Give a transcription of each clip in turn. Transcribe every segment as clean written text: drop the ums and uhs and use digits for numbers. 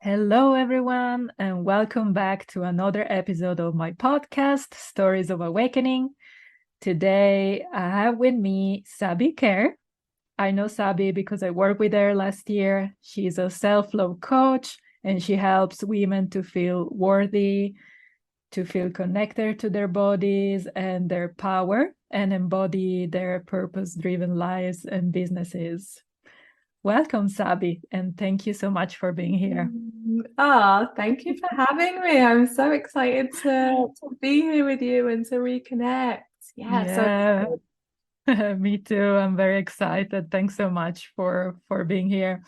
Hello, everyone, and welcome back to another episode of my podcast, Stories of Awakening. Today, I have with me Sabi Kerr. I know Sabi because I worked with her last year. She's a self-love coach, and she helps women to feel worthy, to feel connected to their bodies and their power, and embody their purpose-driven lives and businesses. Welcome, Sabi, and thank you so much for being here. Thank you for having me. I'm so excited to be here with you and to reconnect. Yeah, so Yeah, excited. me too. I'm very excited. Thanks so much for being here.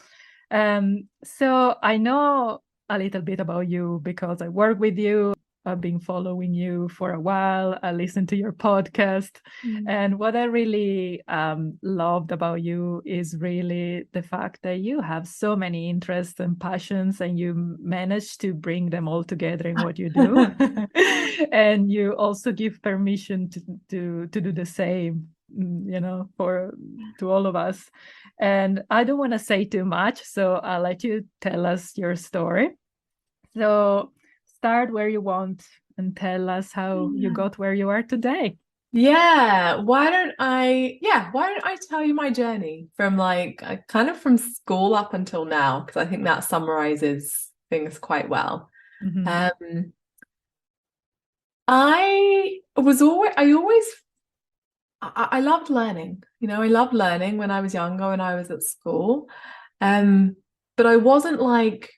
So I know a little bit about you because I work with you. I've been following you for a while. I listen to your podcast. Mm. And what I really loved about you is really the fact that you have so many interests and passions and you manage to bring them all together in what you do. And you also give permission to do the same, for to all of us. And I don't want to say too much, so I'll let you tell us your story. So start where you want and tell us how you got where you are today. Why don't I tell you my journey from kind of from school up until now, because I think that summarizes things quite well. Mhm. Um, I loved learning. I loved learning when I was younger, when I was at school. Um, but I wasn't like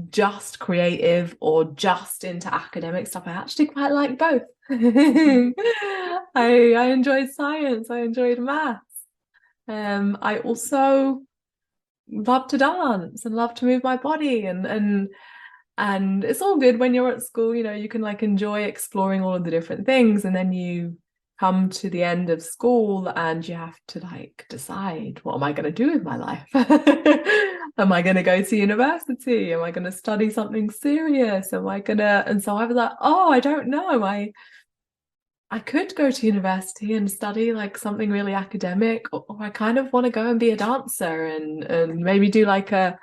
just creative or just into academic stuff. I actually quite like both. I enjoyed science, I enjoyed maths. I also love to dance and love to move my body and it's all good when you're at school, you can like enjoy exploring all of the different things, and then you come to the end of school and you have to like decide, what am I going to do with my life? Am I going to go to university? Am I going to study something serious? And so I was like, oh, I don't know. I could go to university and study like something really academic, or I kind of want to go and be a dancer and maybe do like a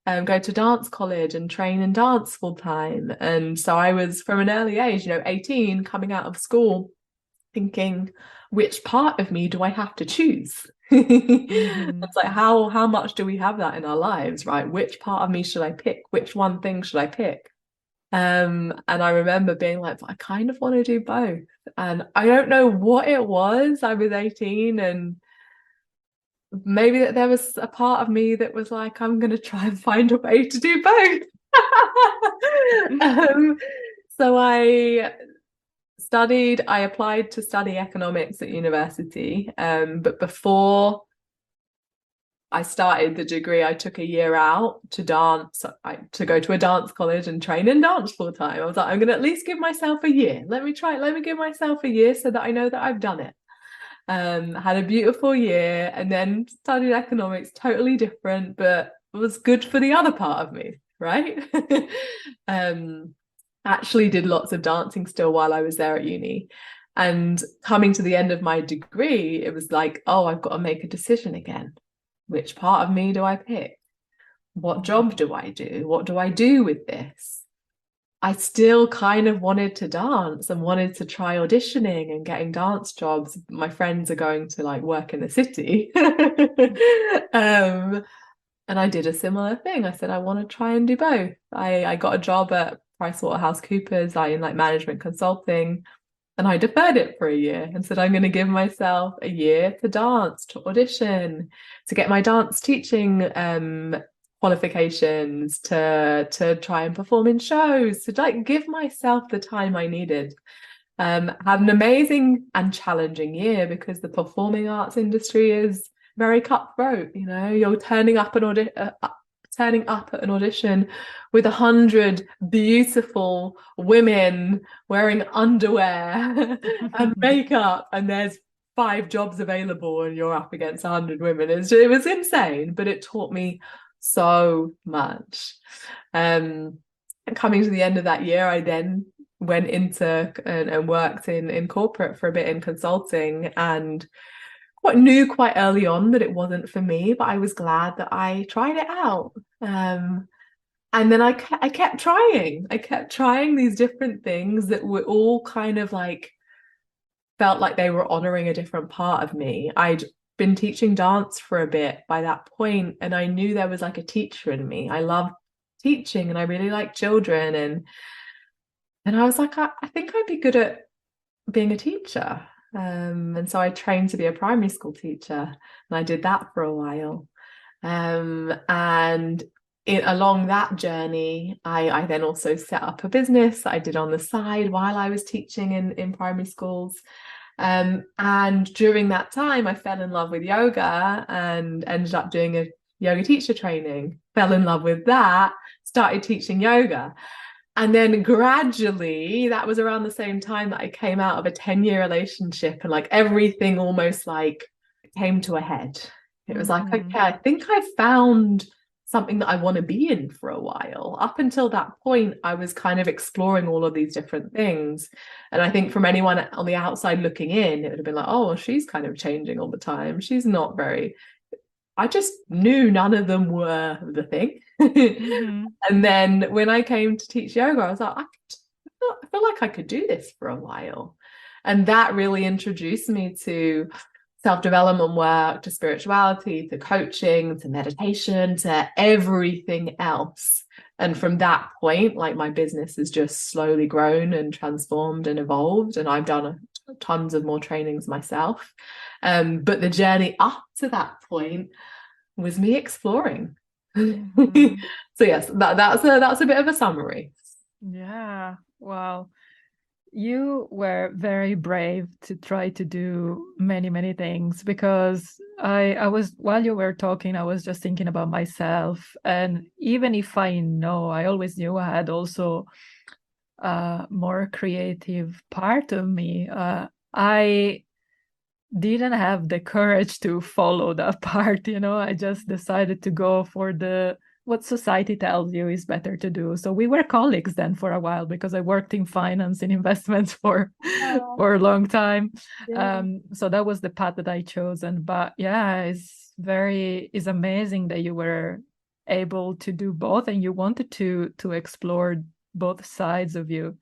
go to dance college and train in dance full time. And so I was from an early age, 18, coming out of school, thinking, which part of me do I have to choose? Mhm. It's like how much do we have that in our lives, right? Which part of me should I pick? Which one thing should I pick? And I remember being like, I kind of want to do both. And I don't know what it was. I was 18, and maybe that there was a part of me that was like, I'm going to try and find a way to do both. um, so I applied to study economics at university. But before I started the degree, I took a year out to dance, to go to a dance college and train in dance full time. I was like, I'm going to at least give myself a year. Let me give myself a year so that I know that I've done it. Had a beautiful year and then studied economics, totally different, but it was good for the other part of me, right? um, Actually did lots of dancing still while I was there at uni. And coming to the end of my degree, it was like, oh, I've got to make a decision again. Which part of me do I pick? What job do I do? What do I do with this? I still kind of wanted to dance and wanted to try auditioning and getting dance jobs. My friends are going to like work in the city. um, and I did a similar thing. I said, I want to try and do both. I got a job at PricewaterhouseCoopers, in like management consulting, and I deferred it for a year and said, I'm going to give myself a year to dance, to audition, to get my dance teaching qualifications, to try and perform in shows, to like give myself the time I needed. Had an amazing and challenging year because the performing arts industry is very cutthroat. You're turning up at an audition with 100 beautiful women wearing underwear and makeup, and there's 5 jobs available, and you're up against 100 women. It was insane, but it taught me so much. Coming to the end of that year, I then went into and worked in corporate for a bit in consulting, and knew quite early on that it wasn't for me, but I was glad that I tried it out. And then I kept trying. I kept trying these different things that were all kind of like felt like they were honoring a different part of me. I'd been teaching dance for a bit by that point, and I knew there was like a teacher in me. I love teaching and I really like children, and I was like, I think I'd be good at being a teacher. And so I trained to be a primary school teacher, and I did that for a while. And along that journey, I then also set up a business that I did on the side while I was teaching in primary schools. And during that time, I fell in love with yoga and ended up doing a yoga teacher training, fell in love with that, started teaching yoga. And then gradually, that was around the same time that I came out of a 10-year relationship, and like everything almost like came to a head. It was like, okay, I think I found something that I want to be in for a while. Up until that point, I was kind of exploring all of these different things. And I think from anyone on the outside looking in, it would have been like, oh, well, she's kind of changing all the time. She's not very, I just knew none of them were the thing. And then when I came to teach yoga, I was like, I feel like I could do this for a while. And that really introduced me to self-development work, to spirituality, to coaching, to meditation, to everything else. And from that point, like my business has just slowly grown and transformed and evolved. And I've done tons of more trainings myself. But the journey up to that point was me exploring. So yes, that's a bit of a summary. Yeah. Wow. You were very brave to try to do many, many things, because I was, while you were talking, I was just thinking about myself. And even if I always knew I had also a more creative part of me, I didn't have the courage to follow that part. I just decided to go for what society tells you is better to do. So we were colleagues then for a while, because I worked in finance and investments for a long time. Yeah. So that was the path that I chosen. But yeah, it's amazing that you were able to do both, and you wanted to explore both sides of you.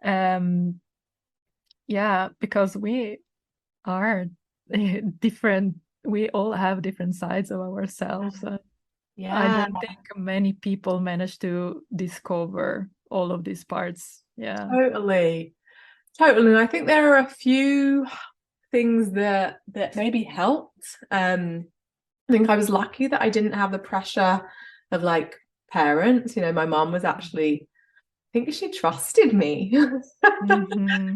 Yeah, because we are different. We all have different sides of ourselves. I don't think many people manage to discover all of these parts. Yeah. Totally. I think there are a few things that maybe helped. I think I was lucky that I didn't have the pressure of like parents. My mom was actually, I think she trusted me.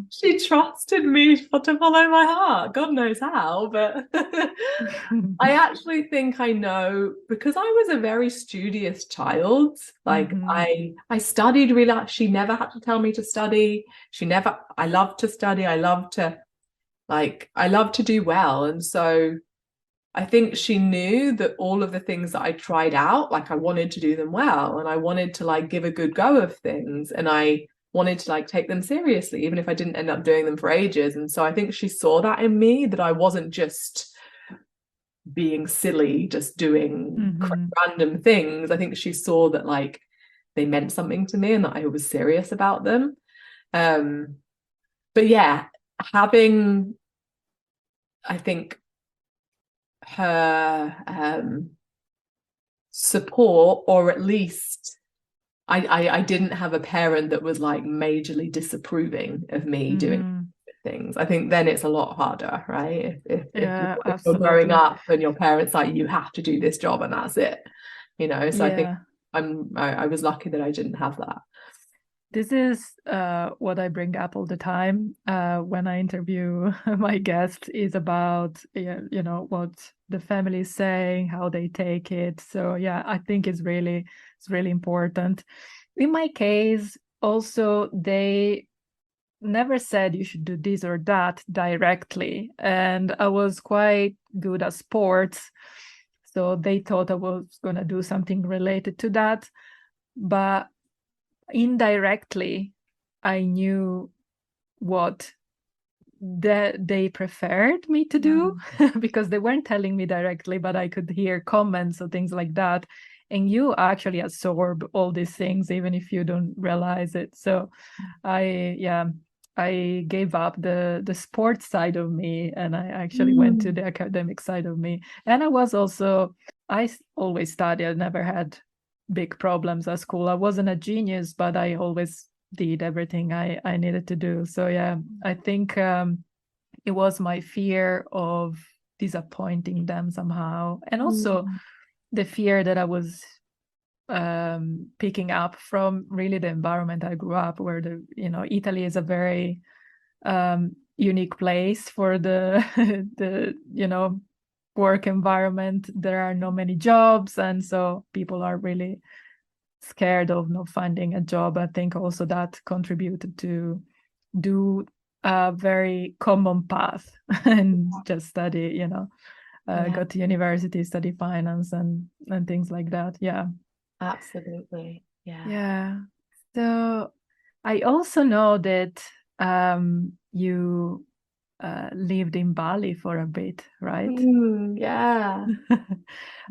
She trusted me to follow my heart. God knows how, but I actually think I know, because I was a very studious child. Like I studied really. She never had to tell me to study. I love to study. I love to do well. And so I think she knew that all of the things that I tried out, like I wanted to do them well, and I wanted to like give a good go of things, and I wanted to like take them seriously, even if I didn't end up doing them for ages. And so I think she saw that in me, that I wasn't just being silly, just doing random things. I think she saw that like they meant something to me and that I was serious about them. But yeah, having, I think, her support, or at least I didn't have a parent that was like majorly disapproving of me doing things. I think then it's a lot harder, right? If you're growing up and your parents like, you have to do this job and that's it, so I think I was lucky that I didn't have that. This is what I bring up all the time when I interview my guests, is about what the family is saying, how they take it. So yeah, I think it's really important. In my case, also, they never said you should do this or that directly, and I was quite good at sports, so they thought I was going to do something related to that, but indirectly I knew what they preferred me to do because they weren't telling me directly, but I could hear comments or things like that. and you actually absorb all these things even if you don't realize it. So I gave up the sports side of me, and I actually went to the academic side of me. And I always studied. I never had big problems at school. I wasn't a genius, but I always did everything I needed to do. So yeah, I think it was my fear of disappointing them somehow, and also the fear that I was picking up from really the environment I grew up, where Italy is a very unique place for the the work environment. There are not many jobs, and so people are really scared of not finding a job. I think also that contributed to do a very common path and just study, go to university, study finance and things like that. Yeah. Absolutely. Yeah. Yeah. So I also know that you lived in Bali for a bit, right? Yeah.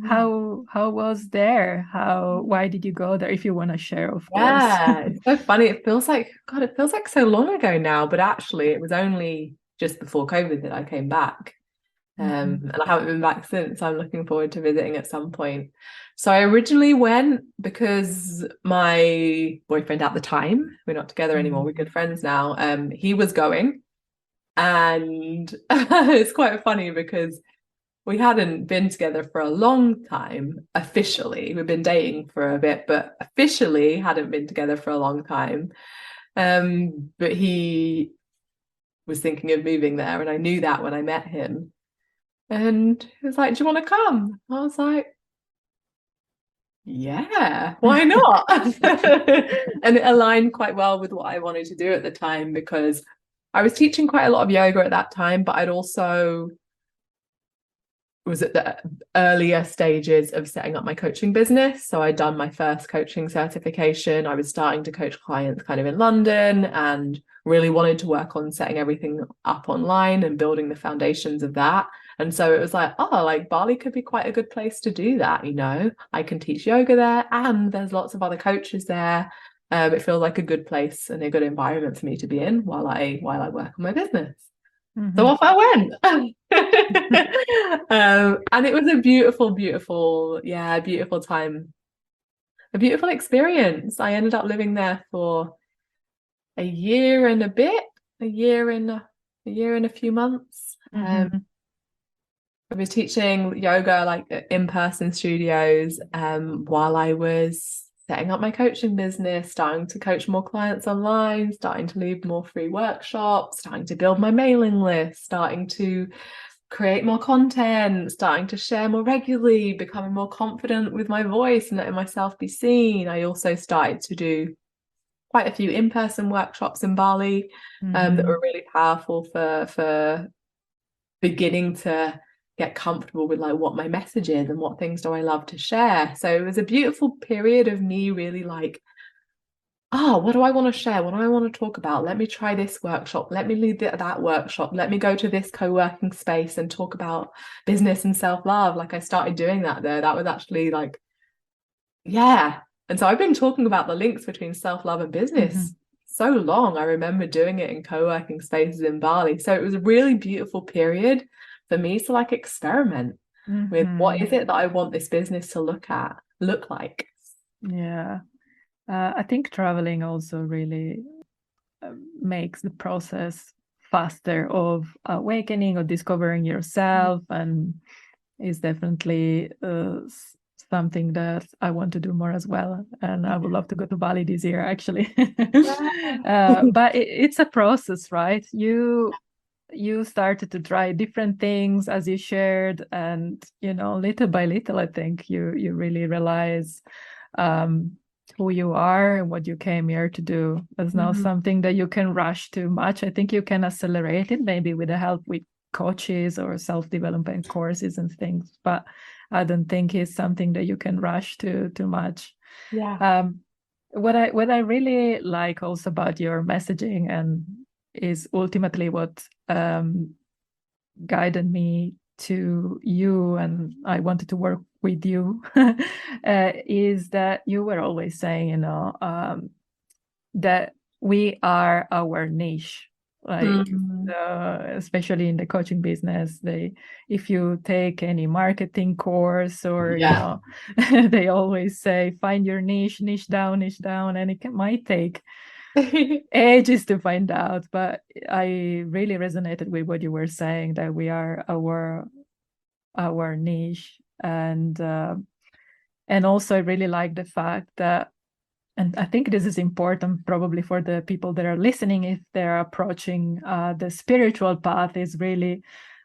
How was there? Why did you go there? If you want to share, of course. Yeah, it's so funny. It feels like, God, it feels like so long ago now, but actually it was only just before COVID that I came back. And I haven't been back since. I'm looking forward to visiting at some point. So I originally went because my boyfriend at the time, we're not together anymore, we're good friends now. He was going, and it's quite funny because we hadn't been together for a long time officially. We've been dating for a bit, but officially hadn't been together for a long time. But he was thinking of moving there, and I knew that when I met him. And he was like, "Do you want to come?" I was like, "Yeah, why not?" And it aligned quite well with what I wanted to do at the time, because I was teaching quite a lot of yoga at that time, but I'd also was at the earlier stages of setting up my coaching business. So I'd done my first coaching certification. I was starting to coach clients kind of in London, and really wanted to work on setting everything up online and building the foundations of that. And so it was like, oh, like Bali could be quite a good place to do that. I can teach yoga there, and there's lots of other coaches there. It feels like a good place and a good environment for me to be in while I work on my business. So off I went. And it was a beautiful, beautiful, beautiful time, a beautiful experience. I ended up living there for a year and a bit, a year and a few months. I was teaching yoga like in-person studios while I was setting up my coaching business, starting to coach more clients online, starting to lead more free workshops, starting to build my mailing list, starting to create more content, starting to share more regularly, becoming more confident with my voice and letting myself be seen. I also started to do quite a few in-person workshops in Bali that were really powerful for beginning to get comfortable with like what my message is and what things do I love to share. So it was a beautiful period of me really like, oh, what do I want to share? What do I want to talk about? Let me try this workshop. Let me lead that workshop. Let me go to this co-working space and talk about business and self-love. Like I started doing that there. That was actually like, yeah. And so I've been talking about the links between self-love and business so long. I remember doing it in co-working spaces in Bali. So it was a really beautiful period for me to like experiment with what is it that I want this business to look like. Yeah. I think traveling also really makes the process faster of awakening or discovering yourself, and is definitely something that I want to do more as well. And I would love to go to Bali this year, actually. But it's a process, right? You started to try different things as you shared, and little by little, I think you really realize who you are and what you came here to do. It's not something that you can rush too much. I think you can accelerate it maybe with the help with coaches or self-development courses and things, but I don't think it's something that you can rush too much. What I really like also about your messaging and is ultimately what guided me to you, and I wanted to work with you, is that you were always saying, that we are our niche. Like, especially in the coaching business, if you take any marketing course, or they always say, find your niche, niche down, and it might take ages to find out. But I really resonated with what you were saying, that we are our niche, and also I really like the fact that, and I think this is important probably for the people that are listening, if they're approaching the spiritual path, is really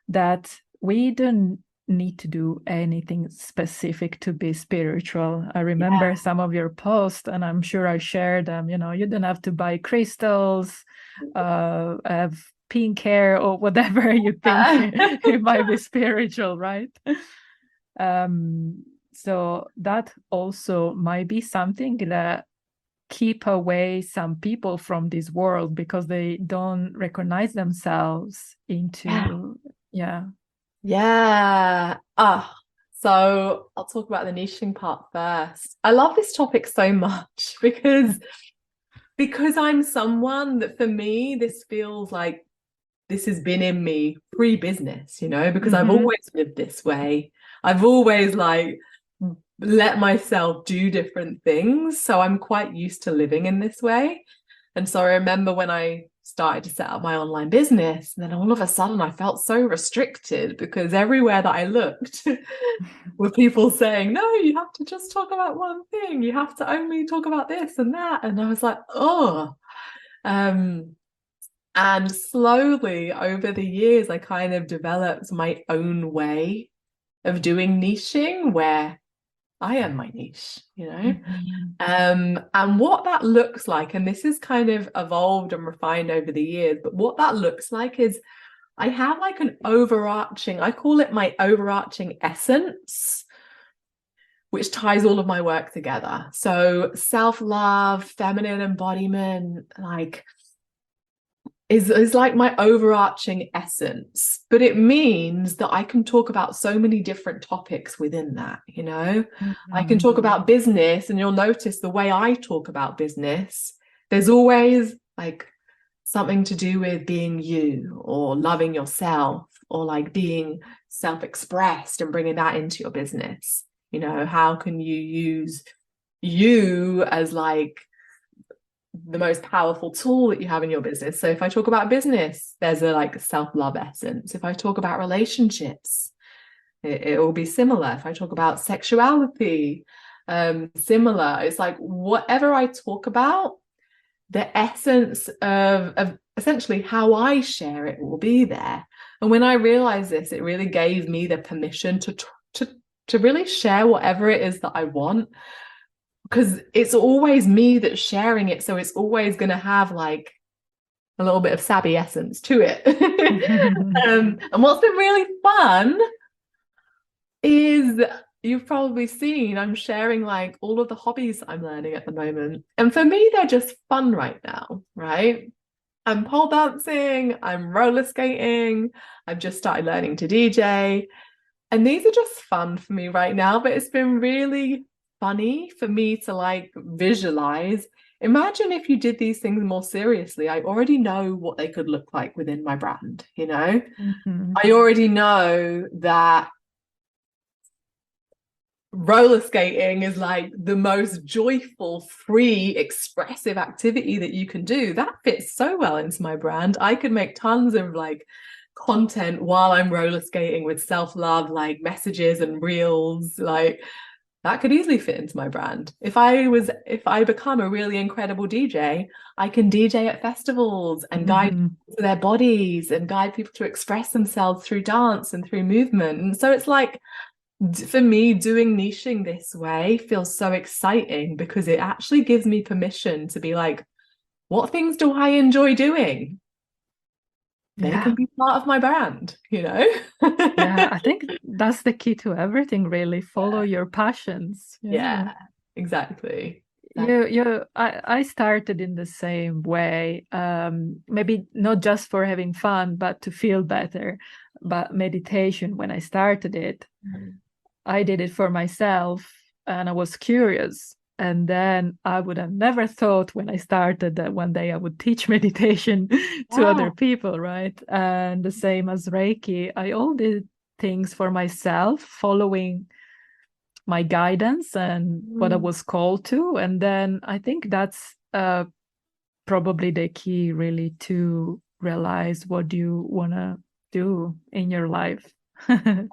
that we don't need to do anything specific to be spiritual. I remember some of your posts, and I'm sure I shared them. You don't have to buy crystals, have pink hair, or whatever you think it might be spiritual, right? So that also might be something that keep away some people from this world, because they don't recognize themselves into So I'll talk about the niching part first. I love this topic so much because I'm someone that, for me, this feels like this has been in me pre-business, because I've always lived this way. I've always let myself do different things. So I'm quite used to living in this way. And so I remember when I started to set up my online business, and then all of a sudden I felt so restricted, because everywhere that I looked were people saying, no, you have to just talk about one thing. You have to only talk about this and that. And I was like, oh. And slowly over the years, I kind of developed my own way of doing niching, where I am my niche, and what that looks like, and this is kind of evolved and refined over the years, but what that looks like is I have an overarching, I call it my overarching essence, which ties all of my work together. So self-love, feminine embodiment, is like my overarching essence, but it means that I can talk about so many different topics within that. I can talk about business, and you'll notice the way I talk about business, there's always something to do with being you, or loving yourself, or being self-expressed and bringing that into your business. How can you use you as the most powerful tool that you have in your business? So if I talk about business, there's a self-love essence. If I talk about relationships, it will be similar. If I talk about sexuality, similar. It's whatever I talk about, the essence of essentially how I share it will be there. And when I realized this, it really gave me the permission to really share whatever it is that I want, because it's always me that's sharing it. So it's always going to have a little bit of Sabi essence to it. And what's been really fun is, you've probably seen, I'm sharing all of the hobbies I'm learning at the moment. And for me, they're just fun right now, right? I'm pole dancing, I'm roller skating, I've just started learning to DJ. And these are just fun for me right now, but it's been really funny for me to visualize. Imagine if you did these things more seriously. I already know what they could look like within my brand, I already know that roller skating is the most joyful, free, expressive activity that you can do. That fits so well into my brand. I could make tons of content while I'm roller skating with self-love, messages and reels, that could easily fit into my brand. If I become a really incredible DJ, I can DJ at festivals and guide people to their bodies, and guide people to express themselves through dance and through movement. And so it's for me, doing niching this way feels so exciting, because it actually gives me permission to be what things do I enjoy doing? They can be part of my brand, Yeah, I think that's the key to everything, really. Follow your passions. Yeah, exactly. I started in the same way, maybe not just for having fun, but to feel better. But meditation, when I started it, I did it for myself and I was curious. And then I would have never thought when I started that one day I would teach meditation to other people, right? And the same as Reiki, I all did things for myself, following my guidance and what I was called to. And then I think that's probably the key, really, to realize what you want to do in your life. 100%,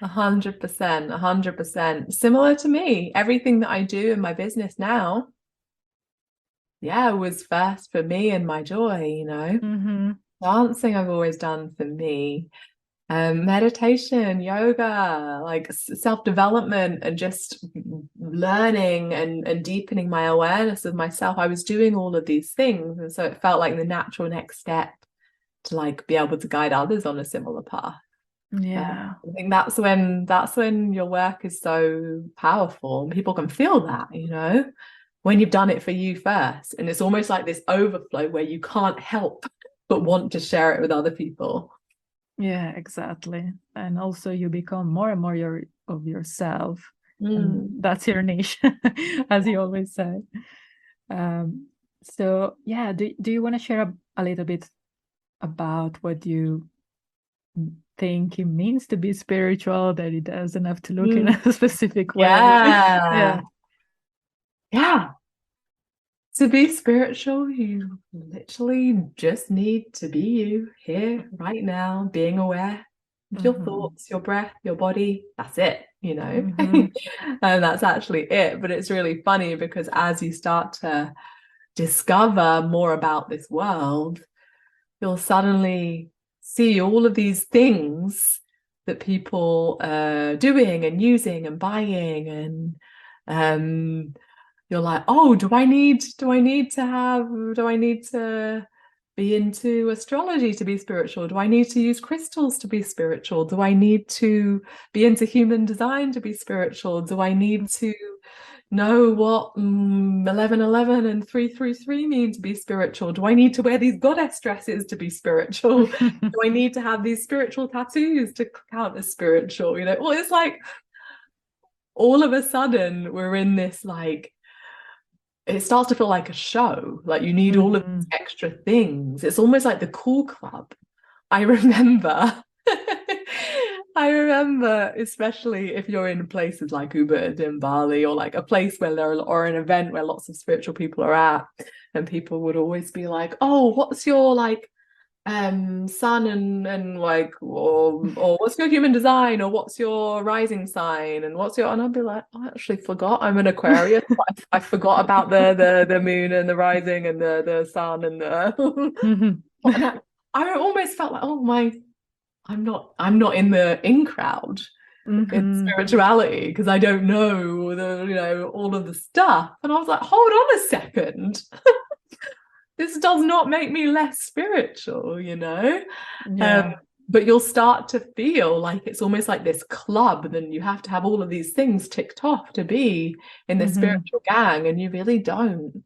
100%. Similar to me, everything that I do in my business now, was first for me and my joy, Dancing I've always done for me. Meditation, yoga, like self-development and just learning and deepening my awareness of myself. I was doing all of these things. And so it felt like the natural next step to like be able to guide others on a similar path. Yeah. I think that's when your work is so powerful and people can feel that, when you've done it for you first. And it's almost like this overflow where you can't help but want to share it with other people. Yeah, exactly. And also you become more and more of yourself. And that's your niche, as you always say. So yeah, do you want to share a little bit about what you think it means to be spiritual, that it doesn't have to look in a specific way? Yeah. To be spiritual, you literally just need to be you here right now, being aware of your thoughts, your breath, your body. That's it, and that's actually it. But it's really funny because as you start to discover more about this world, you'll suddenly see all of these things that people are doing and using and buying, and you're like, oh, do I need to be into astrology to be spiritual? Do I need to use crystals to be spiritual? Do I need to be into human design to be spiritual? Do I need to know what 1111 and 333 mean to be spiritual? Do I need to wear these goddess dresses to be spiritual? Do I need to have these spiritual tattoos to count as spiritual? Well, it's like all of a sudden we're in this, like, it starts to feel like a show. Like you need all of these extra things. It's almost like the cool club. I remember especially if you're in places like Ubud in Bali, or like a place where or an event where lots of spiritual people are at, and people would always be like, oh, what's your like sun and like, or what's your human design, or what's your rising sign, and I'd be like, I actually forgot I'm an Aquarius. I forgot about the moon and the rising and the sun and the and I almost felt like, oh my, I'm not in the in crowd in spirituality because I don't know all of the stuff. And I was like, hold on a second. This does not make me less spiritual, but you'll start to feel like it's almost like this club, and then you have to have all of these things ticked off to be in the spiritual gang, and you really don't.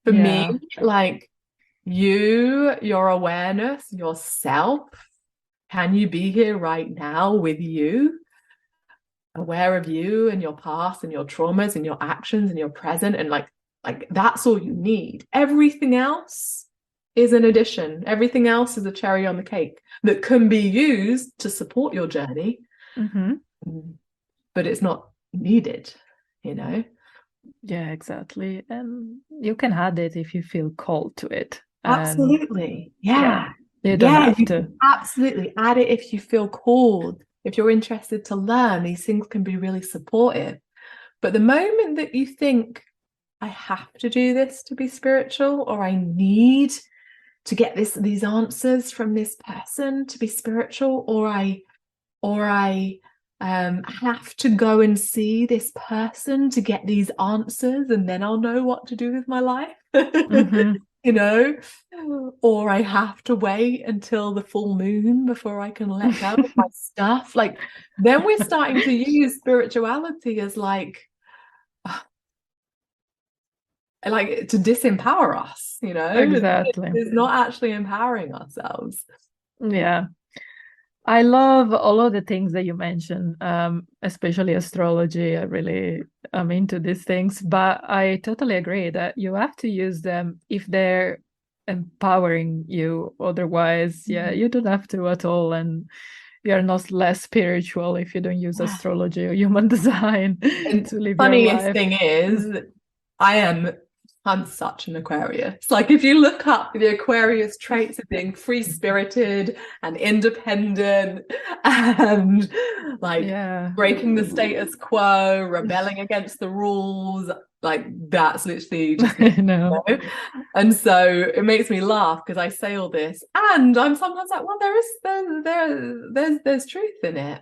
For me, like your awareness, yourself, can you be here right now with you, aware of you and your past and your traumas and your actions and your present, and like that's all you need. Everything else is an addition. Everything else is a cherry on the cake that can be used to support your journey, but it's not needed, Yeah, exactly. And you can add it if you feel called to it. Absolutely. Yeah. You don't have to. Absolutely. Add it if you feel called. If you're interested to learn, these things can be really supportive. But the moment that you think, I have to do this to be spiritual, or I need to get these answers from this person to be spiritual, or I have to go and see this person to get these answers, and then I'll know what to do with my life. Or I have to wait until the full moon before I can let go of my stuff. Like, then we're starting to use spirituality as like, like to disempower us, Exactly. it's not actually empowering ourselves. Yeah. I love all of the things that you mentioned, especially astrology. I'm into these things, but I totally agree that you have to use them if they're empowering you. Otherwise, yeah, you don't have to at all. And you're not less spiritual if you don't use astrology or human design And to live your funniest life. thing is, I am I'm such an Aquarius. Like if you look up the Aquarius traits of being free-spirited and independent and like Yeah. breaking the status quo, rebelling against the rules, like that's literally just me, I know. And so it makes me laugh because I say all this and I'm sometimes like, well, there's truth in it.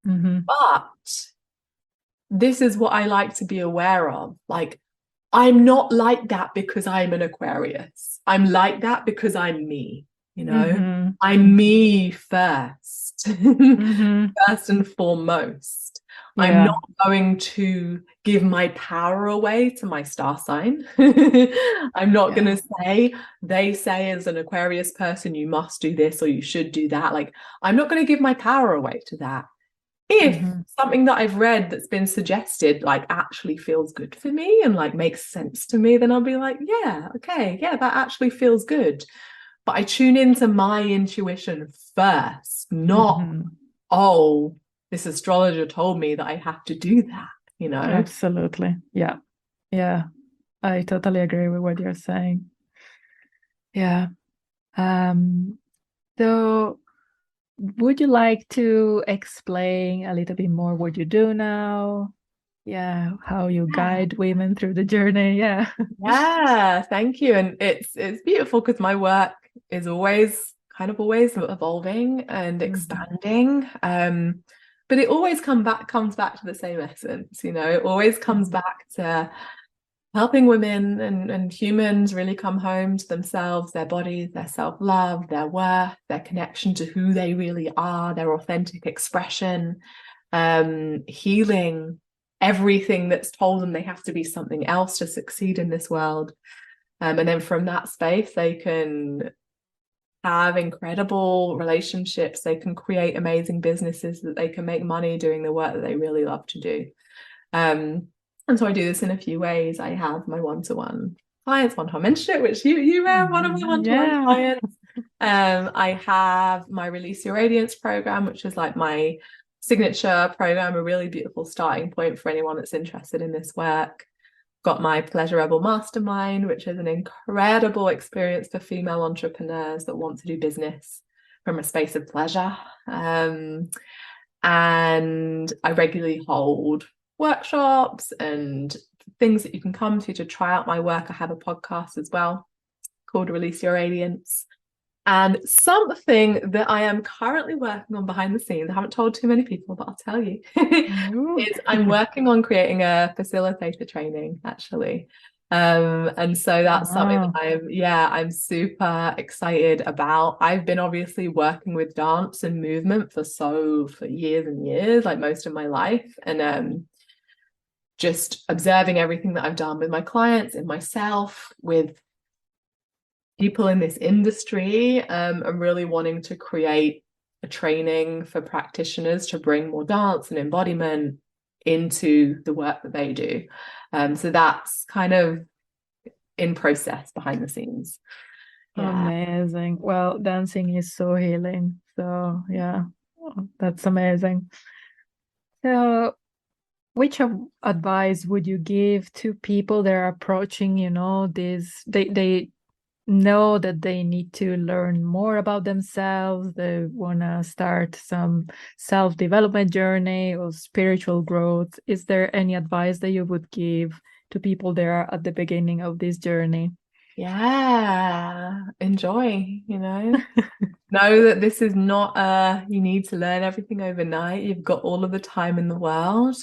Mm-hmm. But this is what I like to be aware of. Like, I'm not like that because I'm an Aquarius. I'm like that because I'm me, Mm-hmm. I'm me first, Mm-hmm. first and foremost. I'm Yeah. not going to give my power away to my star sign. I'm not going Yeah. to say, they say as an Aquarius person, you must do this or you should do that. Like, I'm not going to give my power away to that. If Mm-hmm. something that I've read that's been suggested like actually feels good for me and like makes sense to me, then I'll be like, yeah, okay, yeah, that actually feels good. But I tune into my intuition first, not, Mm-hmm. oh, this astrologer told me that I have to do that. Absolutely. Yeah. Yeah. I totally agree with what you're saying. Yeah. Um, so would you like to explain a little bit more what you do now? Yeah, how you Yeah. guide women through the journey. Yeah. Yeah, thank you. And it's beautiful because my work is always evolving and Mhm. expanding. But it always comes back to the same essence, It always comes Mhm. back to helping women and humans really come home to themselves, their bodies, their self-love, their worth, their connection to who they really are, their authentic expression, healing everything that's told them they have to be something else to succeed in this world. And then from that space, they can have incredible relationships. They can create amazing businesses that they can make money doing the work that they really love to do. And so I do this in a few ways. I have my one-to-one clients, one-to-one mentorship, which you are one of my one-to-one Yeah. clients. I have my Release Your Radiance program, which is like my signature program, a really beautiful starting point for anyone that's interested in this work. Got my Pleasure Rebel Mastermind, which is an incredible experience for female entrepreneurs that want to do business from a space of pleasure. And I regularly hold workshops and things that you can come to try out my work. I have a podcast as well called Release Your Radiance. And something that I am currently working on behind the scenes, I haven't told too many people, but I'll tell you, Ooh. is I'm working on creating a facilitator training, actually. And so that's something Wow. that I'm super excited about. I've been obviously working with dance and movement for years and years, like most of my life. And just observing everything that I've done with my clients and myself, with people in this industry, I'm really wanting to create a training for practitioners to bring more dance and embodiment into the work that they do. So that's kind of in process behind the scenes. Yeah. Amazing. Well, dancing is so healing. So, yeah, that's amazing. So, which advice would you give to people that are approaching, this, they know that they need to learn more about themselves, they want to start some self-development journey or spiritual growth. Is there any advice that you would give to people that are at the beginning of this journey? Yeah. Enjoy, Know that this is not you need to learn everything overnight. You've got all of the time in the world.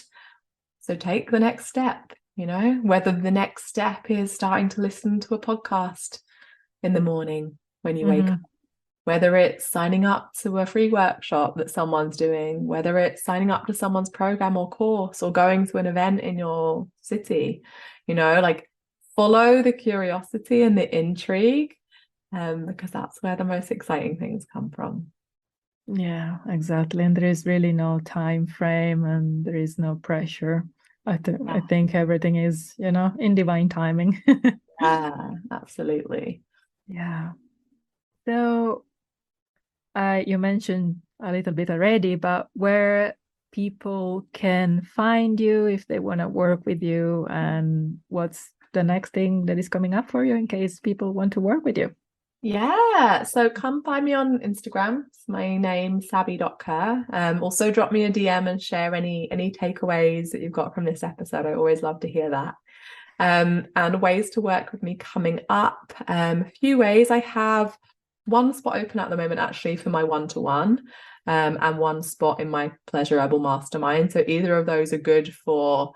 So take the next step, whether the next step is starting to listen to a podcast in the morning when you wake up, Mm-hmm. whether it's signing up to a free workshop that someone's doing, whether it's signing up to someone's program or course or going to an event in your city, like follow the curiosity and the intrigue, because that's where the most exciting things come from. Yeah, exactly. And there is really no time frame and there is no pressure. I think everything is, in divine timing. Yeah, absolutely. Yeah. So you mentioned a little bit already, but where people can find you if they want to work with you, and what's the next thing that is coming up for you in case people want to work with you? Yeah, so come find me on Instagram. It's my name, Sabi.Kerr. Also drop me a DM and share any takeaways that you've got from this episode. I always love to hear that. And ways to work with me coming up. A few ways. I have one spot open at the moment actually for my one-to-one, and one spot in my Pleasurable Mastermind. So either of those are good for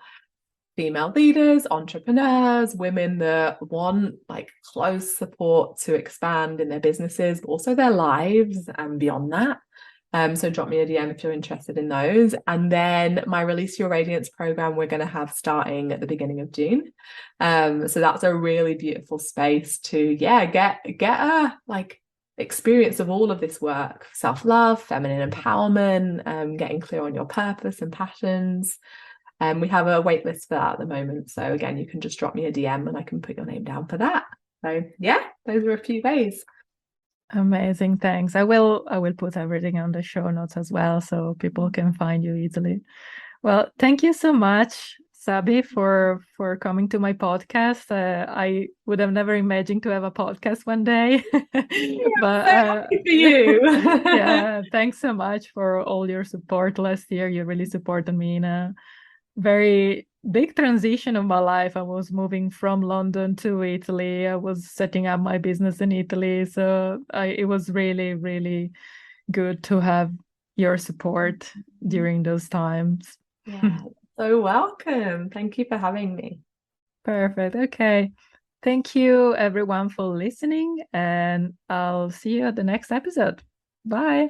female leaders, entrepreneurs, women that want like close support to expand in their businesses, but also their lives and beyond that. So drop me a DM if you're interested in those. And then my Release Your Radiance program, we're going to have starting at the beginning of June. So that's a really beautiful space to, get a like experience of all of this work: self-love, feminine empowerment, getting clear on your purpose and passions. We have a wait list for that at the moment. So again, you can just drop me a DM and I can put your name down for that. So yeah, those are a few ways. Amazing, thanks. I will put everything on the show notes as well so people can find you easily. Well, thank you so much, Sabi, for coming to my podcast. I would have never imagined to have a podcast one day. But So happy for you. yeah, thanks so much for all your support last year. You really supported me in a very big transition of my life. I was moving from London to Italy. I was setting up my business in Italy. So it was really, really good to have your support during those times. Yeah, so welcome. Thank you for having me. Perfect. Okay. Thank you, everyone, for listening, and I'll see you at the next episode. Bye.